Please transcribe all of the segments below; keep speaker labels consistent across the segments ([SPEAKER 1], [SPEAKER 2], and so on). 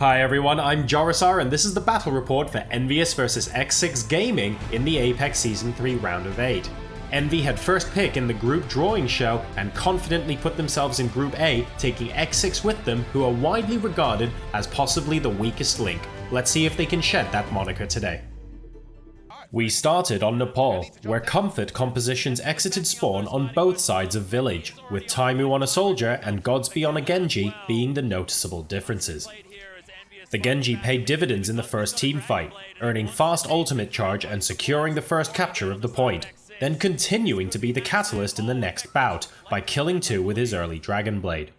[SPEAKER 1] Hi everyone, I'm Jorisar and this is the battle report for EnVyUs vs X6 Gaming in the APEX Season 3 Round of 8. Envy had first pick in the group drawing show and confidently put themselves in Group A, taking X6 with them, who are widely regarded as possibly the weakest link. Let's see if they can shed that moniker today. We started on Nepal, where Comfort compositions exited spawn on both sides of Village, with Taimu on a soldier and Godsby on a Genji being the noticeable differences. The Genji paid dividends in the first team fight, earning fast ultimate charge and securing the first capture of the point, then continuing to be the catalyst in the next bout by killing 2 with his early Dragon Blade.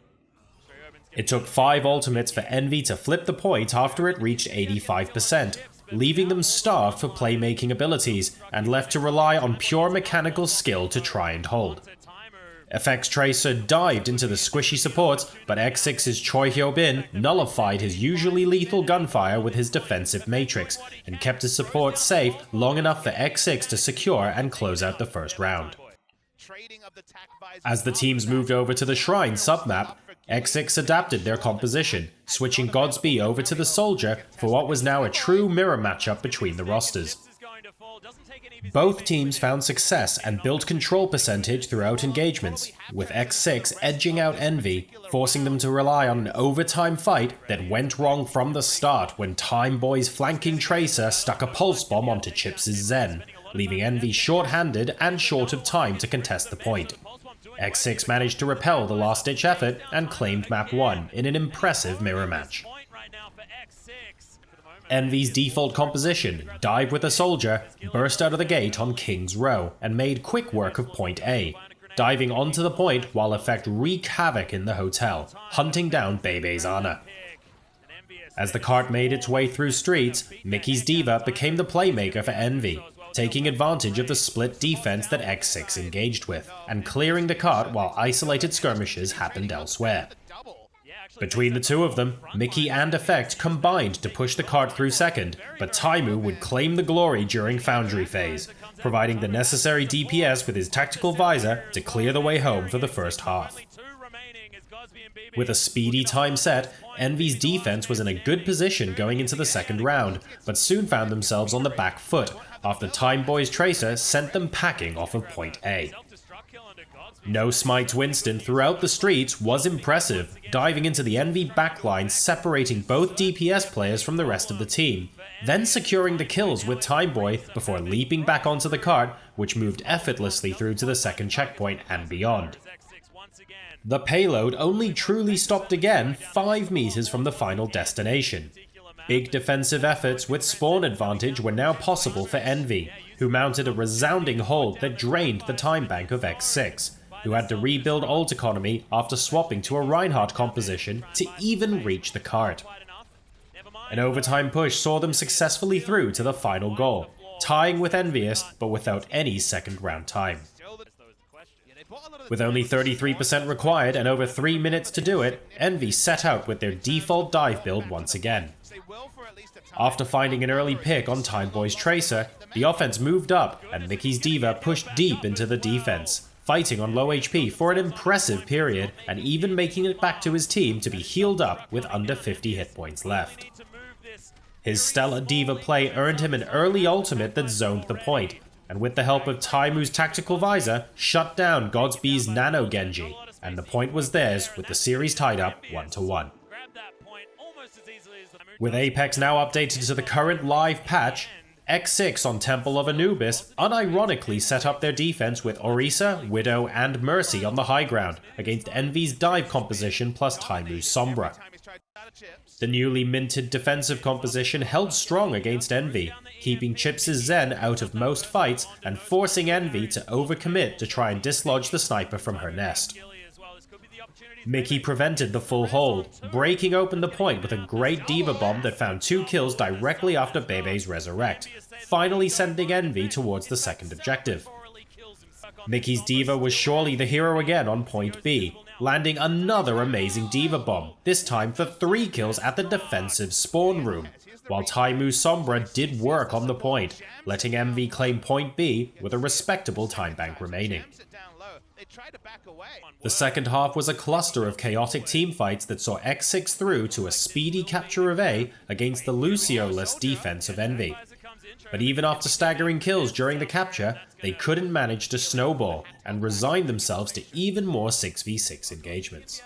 [SPEAKER 1] It took 5 ultimates for Envy to flip the point after it reached 85%, leaving them starved for playmaking abilities and left to rely on pure mechanical skill to try and hold. FX Tracer dived into the squishy supports, but X6's Choi Hyo-bin nullified his usually lethal gunfire with his defensive matrix, and kept his support safe long enough for X6 to secure and close out the first round. As the teams moved over to the Shrine submap, X6 adapted their composition, switching Godsby over to the Soldier for what was now a true mirror matchup between the rosters. Both teams found success and built control percentage throughout engagements, with X6 edging out Envy, forcing them to rely on an overtime fight that went wrong from the start when Time Boy's flanking Tracer stuck a pulse bomb onto Chips' Zen, leaving Envy short-handed and short of time to contest the point. X6 managed to repel the last-ditch effort and claimed map 1 in an impressive mirror match. Envy's default composition, Dive with a Soldier, burst out of the gate on King's Row and made quick work of point A, diving onto the point while Effect wreaked havoc in the hotel, hunting down Bebe's Ana. As the cart made its way through streets, Mickey's D.Va became the playmaker for Envy, taking advantage of the split defense that X6 engaged with, and clearing the cart while isolated skirmishes happened elsewhere. Between the two of them, Mickey and Effect combined to push the cart through second, but Taimu would claim the glory during Foundry phase, providing the necessary DPS with his tactical visor to clear the way home for the first half. With a speedy time set, Envy's defense was in a good position going into the second round, but soon found themselves on the back foot after Time Boy's Tracer sent them packing off of point A. No Smites Winston throughout the streets was impressive, diving into the Envy backline, separating both DPS players from the rest of the team, then securing the kills with Time Boy before leaping back onto the cart, which moved effortlessly through to the second checkpoint and beyond. The payload only truly stopped again 5 meters from the final destination. Big defensive efforts with spawn advantage were now possible for Envy, who mounted a resounding hold that drained the time bank of X6, who had to rebuild ult economy after swapping to a Reinhardt composition to even reach the cart. An overtime push saw them successfully through to the final goal, tying with EnVyUs but without any second round time. With only 33% required and over 3 minutes to do it, Envy set out with their default dive build once again. After finding an early pick on Time Boy's Tracer, the offense moved up and Mickey's D.Va pushed deep into the defense, fighting on low HP for an impressive period and even making it back to his team to be healed up with under 50 hit points left. His stellar D.Va play earned him an early ultimate that zoned the point, and with the help of Taimu's tactical visor, shut down Godsby's Nano Genji, and the point was theirs with the series tied up 1-1. With Apex now updated to the current live patch, X6 on Temple of Anubis unironically set up their defense with Orisa, Widow and Mercy on the high ground against Envy's dive composition plus Taimu's Sombra. The newly minted defensive composition held strong against Envy, keeping Chips' Zen out of most fights and forcing Envy to overcommit to try and dislodge the sniper from her nest. Mickey prevented the full hold, breaking open the point with a great D.Va bomb that found 2 kills directly after Bebe's resurrect, finally sending Envy towards the second objective. Mickey's D.Va was surely the hero again on point B, landing another amazing D.Va bomb, this time for 3 kills at the defensive spawn room, while Taimu's Sombra did work on the point, letting Envy claim point B with a respectable time bank remaining. The second half was a cluster of chaotic teamfights that saw X6 through to a speedy capture of A against the Lucio-less defense of EnVy. But even after staggering kills during the capture, they couldn't manage to snowball and resigned themselves to even more 6v6 engagements.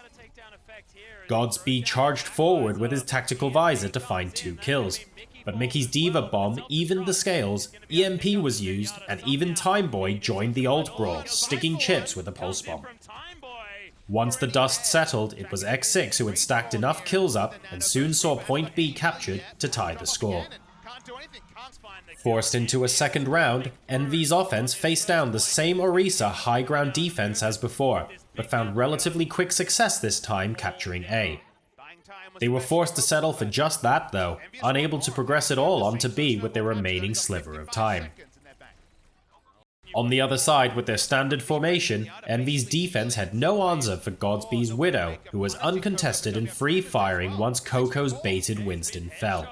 [SPEAKER 1] Godsby charged forward with his tactical visor to find 2 kills, but Mickey's Diva bomb evened the scales, EMP was used, and even Timeboy joined the ult brawl, sticking chips with a pulse bomb. Once the dust settled, it was X6 who had stacked enough kills up and soon saw point B captured to tie the score. Forced into a second round, EnVy's offense faced down the same Orisa high ground defense as before, but found relatively quick success this time capturing A. They were forced to settle for just that though, unable to progress at all onto B with their remaining sliver of time. On the other side, with their standard formation, EnVy's defense had no answer for Godsby's Widow, who was uncontested and free-firing once Coco's baited Winston fell.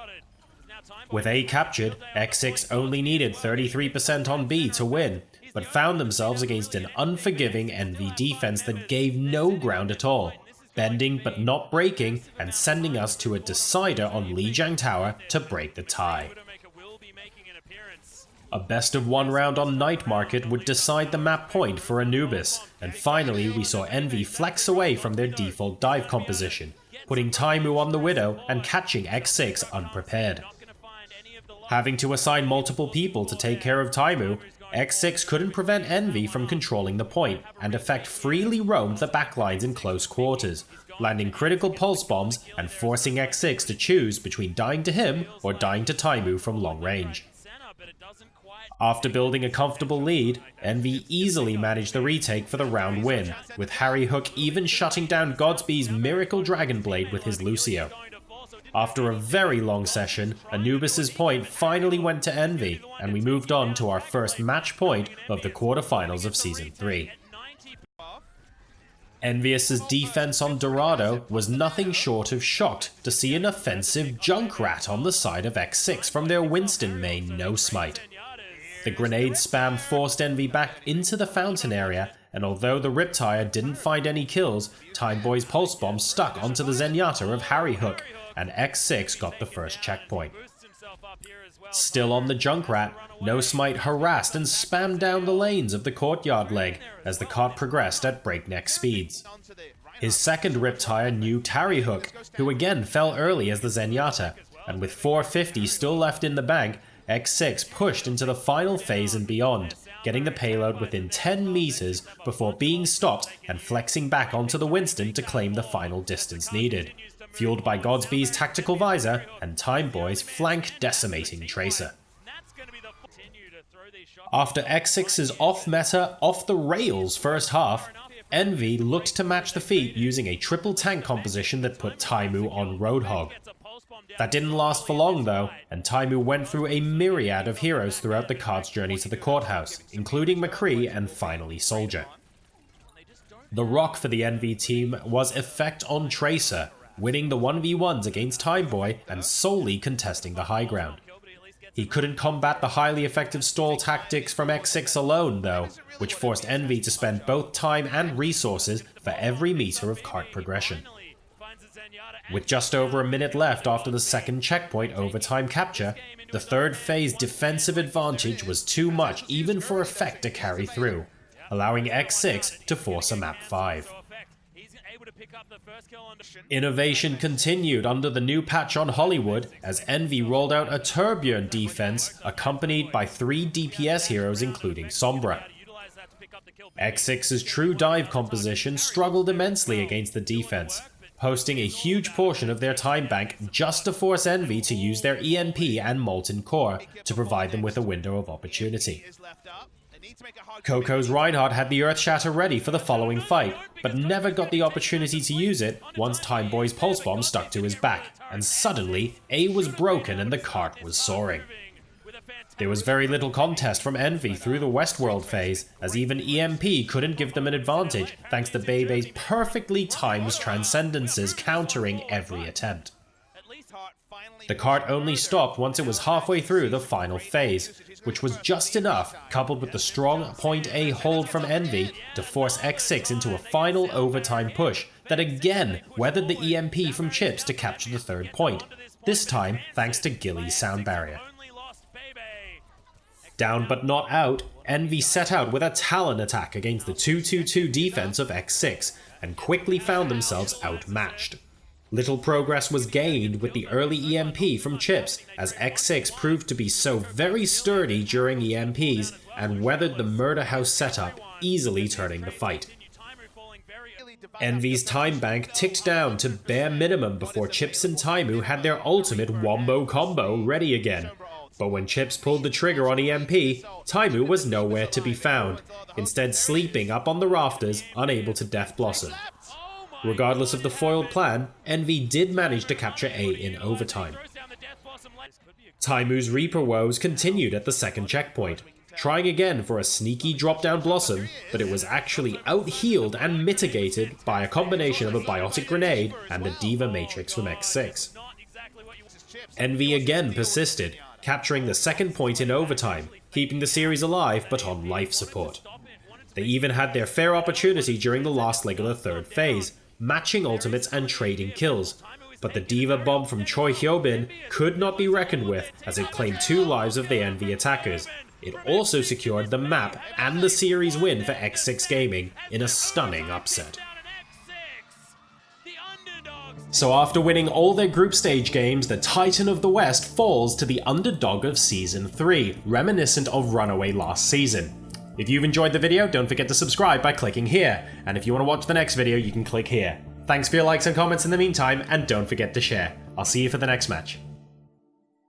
[SPEAKER 1] With A captured, X6 only needed 33% on B to win, but found themselves against an unforgiving EnVy defense that gave no ground at all, bending but not breaking and sending us to a decider on Lijiang Tower to break the tie. A best of 1 round on Night Market would decide the map point for Anubis, and finally we saw EnVy flex away from their default dive composition, putting Taimu on the Widow and catching X6 unprepared. Having to assign multiple people to take care of Taimu, X6 couldn't prevent EnVy from controlling the point, and Effect freely roamed the backlines in close quarters, landing critical pulse bombs and forcing X6 to choose between dying to him or dying to Taimu from long range. After building a comfortable lead, EnVy easily managed the retake for the round win, with Harry Hook even shutting down Godsby's Miracle Dragon Blade with his Lucio. After a very long session, Anubis' point finally went to EnVy, and we moved on to our first match point of the quarterfinals of Season 3. EnVyUs' defense on Dorado was nothing short of shocked to see an offensive Junkrat on the side of X6 from their Winston main No Smite. The grenade spam forced EnVy back into the fountain area, and although the Riptire didn't find any kills, Timeboy's pulse bomb stuck onto the Zenyatta of Harry Hook, and X6 got the first checkpoint. Still on the Junkrat, No Smite harassed and spammed down the lanes of the courtyard leg as the cart progressed at breakneck speeds. His second Riptire knew Harry Hook, who again fell early as the Zenyatta, and with 450 still left in the bank, X6 pushed into the final phase and beyond, getting the payload within 10 meters before being stopped and flexing back onto the Winston to claim the final distance needed, fueled by Godsby's tactical visor and Timeboy's flank decimating tracer. After X6's off-meta, off-the-rails first half, EnVy looked to match the feat using a triple tank composition that put Taimu on Roadhog. That didn't last for long though, and Taimu went through a myriad of heroes throughout the cart's journey to the courthouse, including McCree and finally Soldier. The rock for the EnVy team was Effect on Tracer, winning the 1v1s against Timeboy and solely contesting the high ground. He couldn't combat the highly effective stall tactics from X6 alone though, which forced EnVy to spend both time and resources for every meter of cart progression. With just over a minute left after the second checkpoint overtime capture, the third phase defensive advantage was too much even for Effect to carry through, allowing X6 to force a map 5. Innovation continued under the new patch on Hollywood as EnVy rolled out a Turbulent defense accompanied by 3 DPS heroes including Sombra. X6's true dive composition struggled immensely against the defense, posting a huge portion of their time bank just to force EnVy to use their EMP and Molten Core to provide them with a window of opportunity. Coco's Reinhardt had the Earth Shatter ready for the following fight, but never got the opportunity to use it once Timeboy's Pulse Bomb stuck to his back, and suddenly A was broken and the cart was soaring. There was very little contest from EnVy through the Westworld phase, as even EMP couldn't give them an advantage thanks to Bebe's perfectly timed transcendences countering every attempt. The cart only stopped once it was halfway through the final phase, which was just enough, coupled with the strong point A hold from EnVy, to force X6 into a final overtime push that again weathered the EMP from Chips to capture the third point, this time thanks to Gilly's sound barrier. Down but not out, EnVy set out with a Talon attack against the 2-2-2 defense of X6 and quickly found themselves outmatched. Little progress was gained with the early EMP from Chips, as X6 proved to be so very sturdy during EMPs and weathered the murder house setup, easily turning the fight. EnVy's time bank ticked down to bare minimum before Chips and Taimu had their ultimate wombo combo ready again. But when Chips pulled the trigger on EMP, Taimu was nowhere to be found, instead sleeping up on the rafters, unable to Death Blossom. Regardless of the foiled plan, EnVy did manage to capture A in overtime. Taimu's Reaper woes continued at the second checkpoint, trying again for a sneaky drop-down Blossom, but it was actually out-healed and mitigated by a combination of a Biotic Grenade and the Diva Matrix from X6. EnVy again persisted, capturing the second point in overtime, keeping the series alive but on life support. They even had their fair opportunity during the last leg of the third phase, matching ultimates and trading kills, but the Diva Bomb from Choi Hyobin could not be reckoned with as it claimed 2 lives of the EnVy attackers. It also secured the map and the series win for X6 Gaming in a stunning upset. So after winning all their group stage games, the Titan of the West falls to the underdog of Season 3, reminiscent of Runaway last season. If you've enjoyed the video, don't forget to subscribe by clicking here, and if you want to watch the next video, you can click here. Thanks for your likes and comments in the meantime, and don't forget to share. I'll see you for the next match.